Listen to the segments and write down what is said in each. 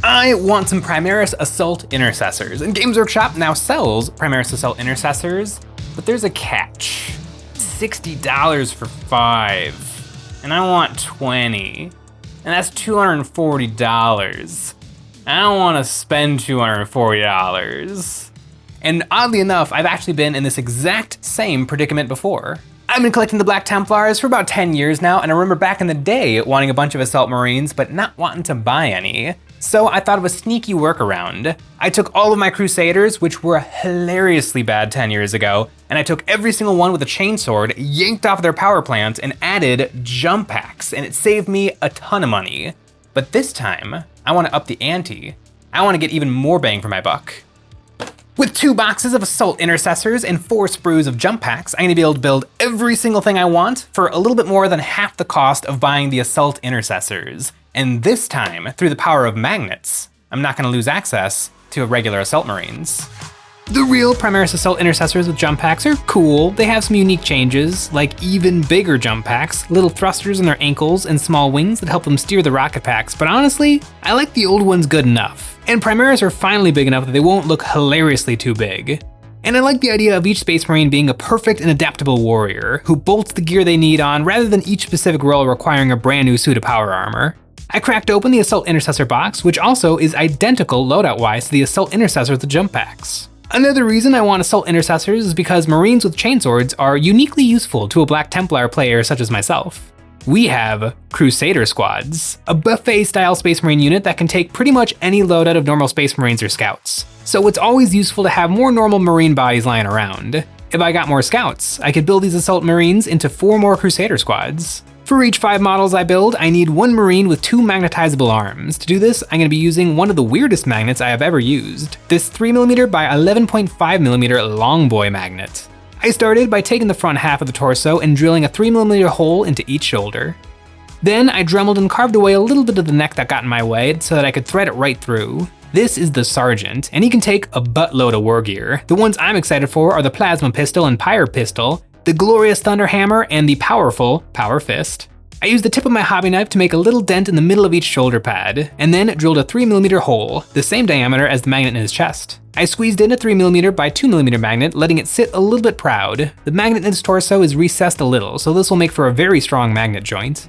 I want some Primaris Assault Intercessors, and Games Workshop now sells Primaris Assault Intercessors, but there's a catch. $60 for 5, and I want 20, and that's $240. I don't want to spend $240. And oddly enough, I've actually been in this exact same predicament before. I've been collecting the Black Templars for about 10 years now, and I remember back in the day wanting a bunch of Assault Marines, but not wanting to buy any. So I thought of a sneaky workaround. I took all of my Crusaders, which were hilariously bad 10 years ago, and I took every single one with a chainsword, yanked off their power plant, and added jump packs, and it saved me a ton of money. But this time, I want to up the ante. I want to get even more bang for my buck. With 2 boxes of Assault Intercessors and 4 sprues of jump packs, I'm gonna be able to build every single thing I want for a little bit more than half the cost of buying the Assault Intercessors. And this time, through the power of magnets, I'm not gonna lose access to regular Assault Marines. The real Primaris Assault Intercessors with jump packs are cool. They have some unique changes, like even bigger jump packs, little thrusters in their ankles, and small wings that help them steer the rocket packs, but honestly, I like the old ones good enough. And Primaris are finally big enough that they won't look hilariously too big. And I like the idea of each Space Marine being a perfect and adaptable warrior, who bolts the gear they need on rather than each specific role requiring a brand new suit of power armor. I cracked open the Assault Intercessor box, which also is identical loadout-wise to the Assault Intercessor with the jump packs. Another reason I want Assault Intercessors is because Marines with chainswords are uniquely useful to a Black Templar player such as myself. We have Crusader squads, a buffet-style Space Marine unit that can take pretty much any loadout of normal Space Marines or Scouts. So it's always useful to have more normal Marine bodies lying around. If I got more Scouts, I could build these Assault Marines into 4 more Crusader squads. For each 5 models I build, I need 1 Marine with 2 magnetizable arms. To do this, I'm going to be using one of the weirdest magnets I have ever used, this 3mm by 11.5mm long boy magnet. I started by taking the front half of the torso and drilling a 3mm hole into each shoulder. Then I dremeled and carved away a little bit of the neck that got in my way so that I could thread it right through. This is the Sergeant, and he can take a buttload of war gear. The ones I'm excited for are the Plasma Pistol and Pyre Pistol, the glorious Thunder Hammer, and the powerful Power Fist. I used the tip of my hobby knife to make a little dent in the middle of each shoulder pad, and then drilled a 3mm hole, the same diameter as the magnet in his chest. I squeezed in a 3mm by 2mm magnet, letting it sit a little bit proud. The magnet in his torso is recessed a little, so this will make for a very strong magnet joint.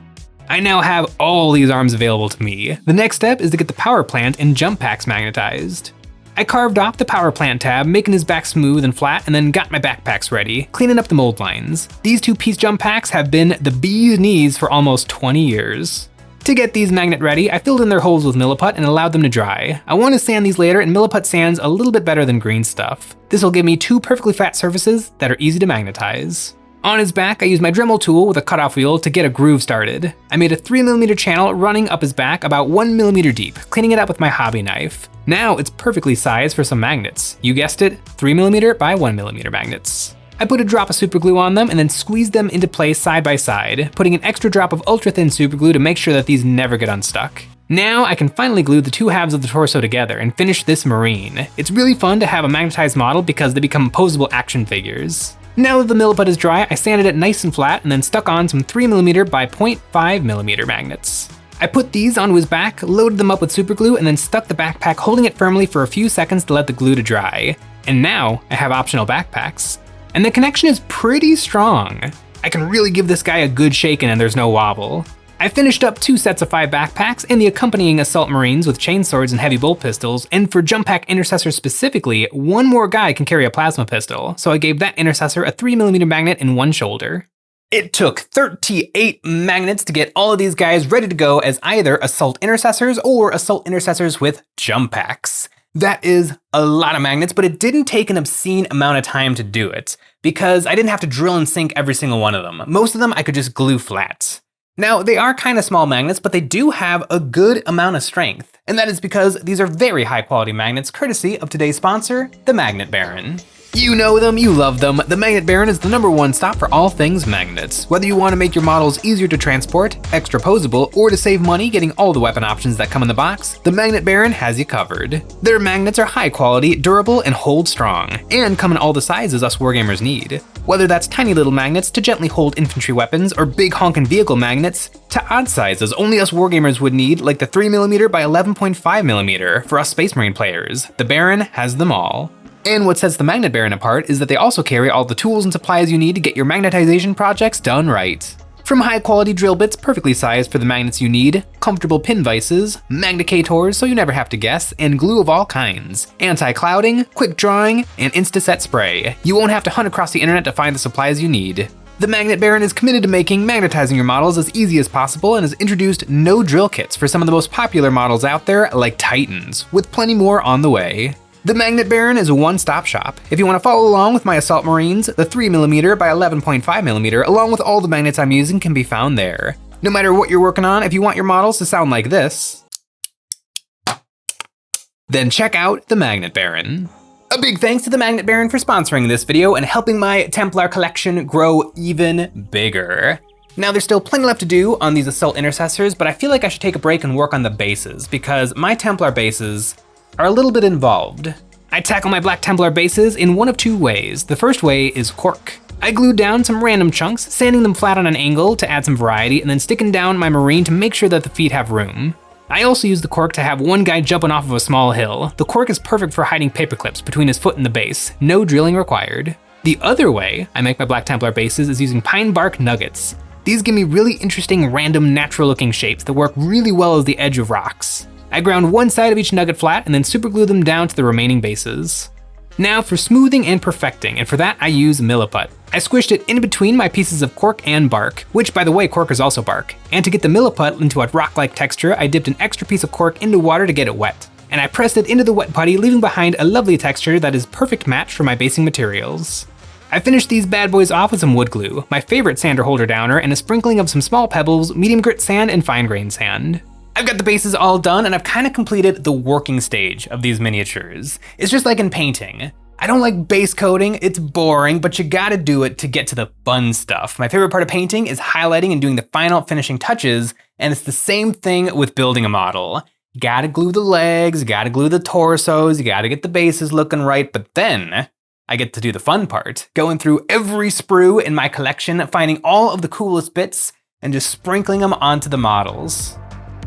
I now have all these arms available to me. The next step is to get the power plant and jump packs magnetized. I carved off the power plant tab, making his back smooth and flat, and then got my backpacks ready, cleaning up the mold lines. These 2-piece jump packs have been the bee's knees for almost 20 years. To get these magnet ready, I filled in their holes with milliput and allowed them to dry. I want to sand these later, and milliput sands a little bit better than green stuff. This will give me 2 perfectly flat surfaces that are easy to magnetize. On his back, I used my Dremel tool with a cutoff wheel to get a groove started. I made a 3mm channel running up his back about 1mm deep, cleaning it up with my hobby knife. Now it's perfectly sized for some magnets. You guessed it, 3mm by 1mm magnets. I put a drop of super glue on them and then squeezed them into place side by side, putting an extra drop of ultra thin super glue to make sure that these never get unstuck. Now I can finally glue the 2 halves of the torso together and finish this Marine. It's really fun to have a magnetized model because they become posable action figures. Now that the milliput is dry, I sanded it nice and flat and then stuck on some 3mm by 0.5mm magnets. I put these onto his back, loaded them up with super glue, and then stuck the backpack holding it firmly for a few seconds to let the glue to dry. And now I have optional backpacks. And the connection is pretty strong. I can really give this guy a good shaking and there's no wobble. I finished up 2 sets of 5 backpacks and the accompanying Assault Marines with chainswords and heavy bolt pistols, and for jump pack intercessors specifically, 1 more guy can carry a plasma pistol, so I gave that intercessor a 3mm magnet in 1 shoulder. It took 38 magnets to get all of these guys ready to go as either Assault Intercessors or Assault Intercessors with jump packs. That is a lot of magnets, but it didn't take an obscene amount of time to do it, because I didn't have to drill and sink every single one of them. Most of them I could just glue flat. Now, they are kind of small magnets, but they do have a good amount of strength, and that is because these are very high quality magnets courtesy of today's sponsor, the Magnet Baron. You know them, you love them. The Magnet Baron is the #1 stop for all things magnets. Whether you want to make your models easier to transport, extra posable, or to save money getting all the weapon options that come in the box, the Magnet Baron has you covered. Their magnets are high quality, durable, and hold strong, and come in all the sizes us wargamers need. Whether that's tiny little magnets to gently hold infantry weapons or big honkin' vehicle magnets to odd sizes only us wargamers would need, like the 3mm by 11.5mm for us Space Marine players, the Baron has them all. And what sets the Magnet Baron apart is that they also carry all the tools and supplies you need to get your magnetization projects done right. From high quality drill bits perfectly sized for the magnets you need, comfortable pin vices, magnetizers so you never have to guess, and glue of all kinds, anti-clouding, quick drawing, and insta-set spray. You won't have to hunt across the internet to find the supplies you need. The Magnet Baron is committed to making magnetizing your models as easy as possible and has introduced no drill kits for some of the most popular models out there like Titans, with plenty more on the way. The Magnet Baron is a one-stop shop. If you want to follow along with my Assault Marines, the 3mm by 11.5mm along with all the magnets I'm using can be found there. No matter what you're working on, if you want your models to sound like this, then check out the Magnet Baron. A big thanks to the Magnet Baron for sponsoring this video and helping my Templar collection grow even bigger. Now there's still plenty left to do on these Assault Intercessors, but I feel like I should take a break and work on the bases because my Templar bases are a little bit involved. I tackle my Black Templar bases in one of two ways. The first way is cork. I glued down some random chunks, sanding them flat on an angle to add some variety, and then sticking down my Marine to make sure that the feet have room. I also use the cork to have one guy jumping off of a small hill. The cork is perfect for hiding paper clips between his foot and the base, no drilling required. The other way I make my Black Templar bases is using pine bark nuggets. These give me really interesting, random, natural looking shapes that work really well as the edge of rocks. I ground one side of each nugget flat and then superglue them down to the remaining bases. Now for smoothing and perfecting, and for that I use Milliput. I squished it in between my pieces of cork and bark, which by the way, cork is also bark. And to get the Milliput into a rock-like texture, I dipped an extra piece of cork into water to get it wet. And I pressed it into the wet putty, leaving behind a lovely texture that is perfect match for my basing materials. I finished these bad boys off with some wood glue, my favorite sander holder downer, and a sprinkling of some small pebbles, medium grit sand, and fine grain sand. I've got the bases all done and I've kind of completed the working stage of these miniatures. It's just like in painting. I don't like base coating, it's boring, but you gotta do it to get to the fun stuff. My favorite part of painting is highlighting and doing the final finishing touches, and it's the same thing with building a model. You gotta glue the legs, you gotta glue the torsos, you gotta get the bases looking right, but then I get to do the fun part, going through every sprue in my collection, finding all of the coolest bits, and just sprinkling them onto the models.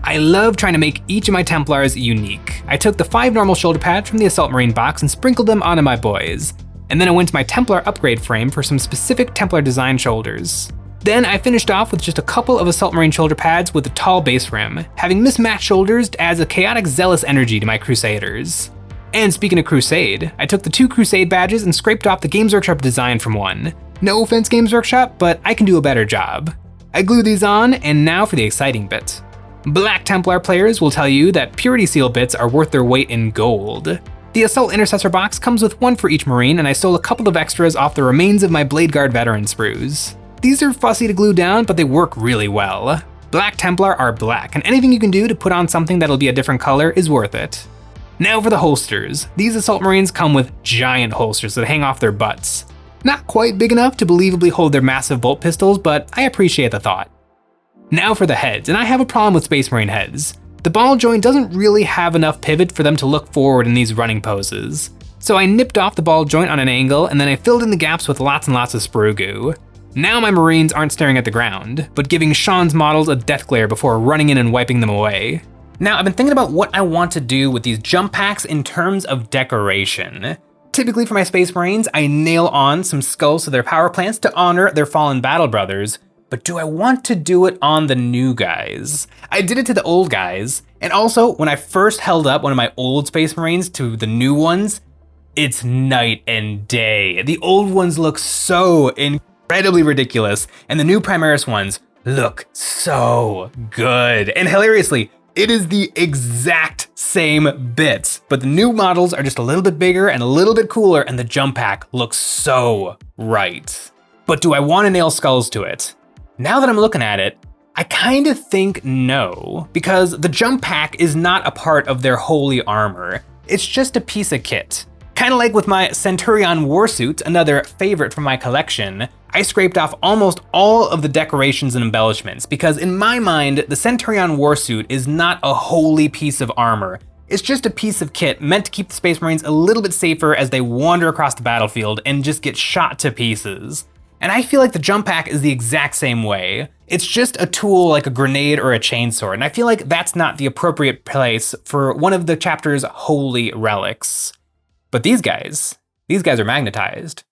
I love trying to make each of my Templars unique. I took the 5 normal shoulder pads from the Assault Marine box and sprinkled them onto my boys. And then I went to my Templar upgrade frame for some specific Templar design shoulders. Then I finished off with just a couple of Assault Marine shoulder pads with a tall base rim. Having mismatched shoulders adds a chaotic, zealous energy to my Crusaders. And speaking of Crusade, I took the 2 Crusade badges and scraped off the Games Workshop design from one. No offense, Games Workshop, but I can do a better job. I glued these on, and now for the exciting bit. Black Templar players will tell you that Purity Seal bits are worth their weight in gold. The Assault Intercessor box comes with one for each Marine, and I stole a couple of extras off the remains of my Blade Guard veteran sprues. These are fussy to glue down, but they work really well. Black Templar are black, and anything you can do to put on something that'll be a different color is worth it. Now for the holsters. These Assault Marines come with giant holsters that hang off their butts. Not quite big enough to believably hold their massive bolt pistols, but I appreciate the thought. Now for the heads, and I have a problem with Space Marine heads. The ball joint doesn't really have enough pivot for them to look forward in these running poses. So I nipped off the ball joint on an angle, and then I filled in the gaps with lots and lots of sprue goo. Now my Marines aren't staring at the ground, but giving Sean's models a death glare before running in and wiping them away. Now I've been thinking about what I want to do with these jump packs in terms of decoration. Typically for my Space Marines, I nail on some skulls to their power plants to honor their fallen battle brothers, but do I want to do it on the new guys? I did it to the old guys, and also when I first held up one of my old Space Marines to the new ones, it's night and day. The old ones look so incredibly ridiculous, and the new Primaris ones look so good. And hilariously, it is the exact same bits, but the new models are just a little bit bigger and a little bit cooler, and the jump pack looks so right. But do I want to nail skulls to it? Now that I'm looking at it, I kind of think no, because the jump pack is not a part of their holy armor. It's just a piece of kit. Kind of like with my Centurion Warsuit, another favorite from my collection, I scraped off almost all of the decorations and embellishments because in my mind, the Centurion Warsuit is not a holy piece of armor. It's just a piece of kit meant to keep the Space Marines a little bit safer as they wander across the battlefield and just get shot to pieces. And I feel like the jump pack is the exact same way. It's just a tool like a grenade or a chainsword, and I feel like that's not the appropriate place for one of the chapter's holy relics. But these guys are magnetized.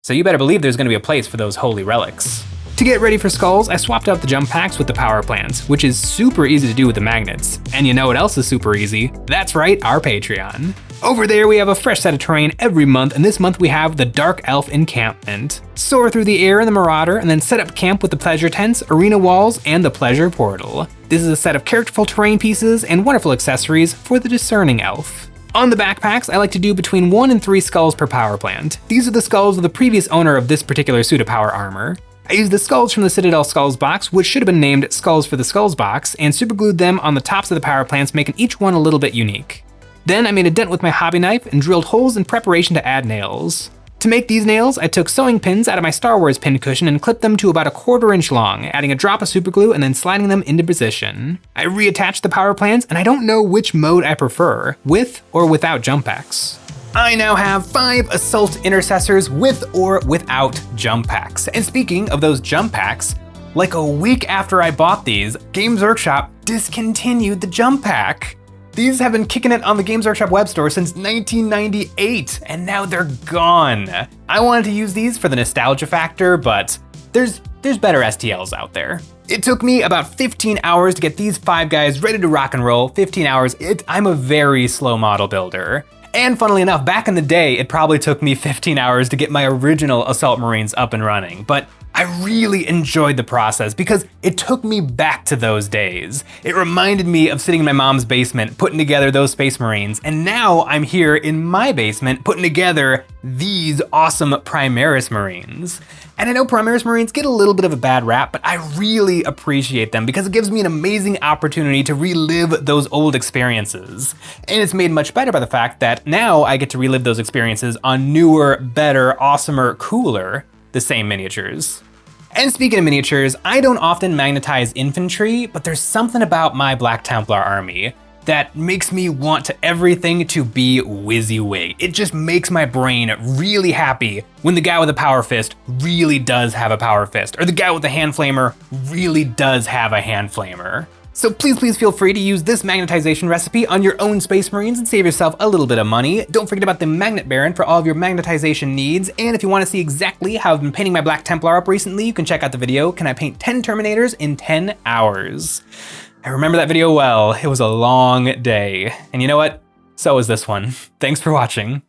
So you better believe there's gonna be a place for those holy relics. To get ready for skulls, I swapped out the jump packs with the power plants, which is super easy to do with the magnets. And you know what else is super easy? That's right, our Patreon. Over there we have a fresh set of terrain every month, and this month we have the Dark Elf Encampment. Soar through the air in the Marauder, and then set up camp with the Pleasure Tents, Arena Walls, and the Pleasure Portal. This is a set of characterful terrain pieces and wonderful accessories for the Discerning Elf. On the backpacks, I like to do between 1 and 3 skulls per power plant. These are the skulls of the previous owner of this particular suit of power armor. I used the skulls from the Citadel Skulls box, which should have been named Skulls for the Skulls box, and superglued them on the tops of the power plants, making each one a little bit unique. Then I made a dent with my hobby knife and drilled holes in preparation to add nails. To make these nails, I took sewing pins out of my Star Wars pin cushion and clipped them to about 1/4 inch long, adding a drop of superglue and then sliding them into position. I reattached the power plants, and I don't know which mode I prefer, with or without jump packs. I now have 5 Assault Intercessors with or without jump packs. And speaking of those jump packs, like a week after I bought these, Games Workshop discontinued the jump pack. These have been kicking it on the Games Workshop web store since 1998, and now they're gone. I wanted to use these for the nostalgia factor, but there's better STLs out there. It took me about 15 hours to get these 5 guys ready to rock and roll. 15 hours, I'm a very slow model builder. And funnily enough, back in the day, it probably took me 15 hours to get my original Assault Marines up and running, but I really enjoyed the process because it took me back to those days. It reminded me of sitting in my mom's basement, putting together those Space Marines, and now I'm here in my basement putting together these awesome Primaris Marines. And I know Primaris Marines get a little bit of a bad rap, but I really appreciate them because it gives me an amazing opportunity to relive those old experiences. And it's made much better by the fact that now I get to relive those experiences on newer, better, awesomer, cooler, the same miniatures. And speaking of miniatures, I don't often magnetize infantry, but there's something about my Black Templar army that makes me want everything to be WYSIWYG. It just makes my brain really happy when the guy with a power fist really does have a power fist, or the guy with the hand flamer really does have a hand flamer. So please feel free to use this magnetization recipe on your own Space Marines and save yourself a little bit of money. Don't forget about the Magnet Baron for all of your magnetization needs. And if you want to see exactly how I've been painting my Black Templar up recently, you can check out the video, Can I Paint 10 Terminators in 10 Hours? I remember that video well. It was a long day. And you know what? So was this one. Thanks for watching.